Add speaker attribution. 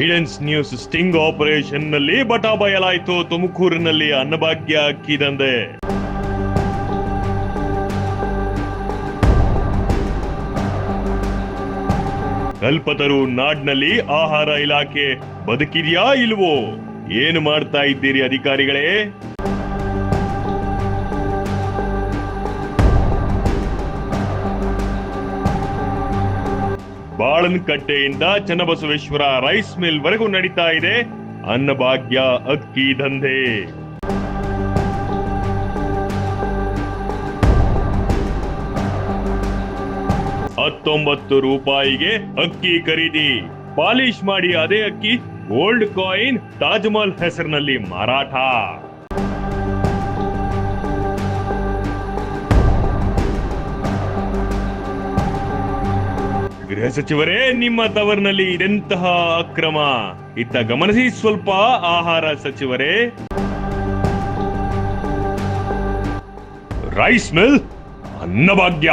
Speaker 1: ಹಿಡನ್ಸ್ news sting operation ನಲ್ಲಿ ಬಟಾ ಬಯಲಾಯಿತು. ತುಮಕೂರಿನಲ್ಲಿ ಅನ್ನಭಾಗ್ಯ ಅಕ್ಕಿ ದಂಧೆ. ಕಲ್ಪತರು ನಾಡ್ನಲ್ಲಿ ಆಹಾರ ಇಲಾಖೆ ಬದುಕಿದೆಯಾ ಇಲ್ವೋ? ಏನು ಮಾಡ್ತಾ ಇದ್ದೀರಿ ಅಧಿಕಾರಿಗಳೇ? ಬಾಳನಕಟ್ಟೆಯಿಂದ ಚನ್ನಬಸವೇಶ್ವರ ರೈಸ್ ಮಿಲ್ ವರೆಗೂ ನಡೀತಾ ಇದೆ ಅನ್ನಭಾಗ್ಯ ಅಕ್ಕಿ ದಂಧೆ. ₹19 ಅಕ್ಕಿ ಖರೀದಿ, ಪಾಲಿಶ್ ಮಾಡಿ ಅದೇ ಅಕ್ಕಿ ಗೋಲ್ಡ್ ಕಾಯಿನ್ ತಾಜ್ ಮಹಲ್ ಹೆಸರಿನಲ್ಲಿ ಮಾರಾಟ. ಗೃಹ ಸಚಿವರೇ, ನಿಮ್ಮ ತವರಿನಲ್ಲಿ ಇದೆಂತಹ ಅಕ್ರಮ? ಇತ್ತ ಗಮನಿಸಿ ಸ್ವಲ್ಪ. ಆಹಾರ ಸಚಿವರೇ, ರೈಸ್ ಮಿಲ್ ಅನ್ನಭಾಗ್ಯ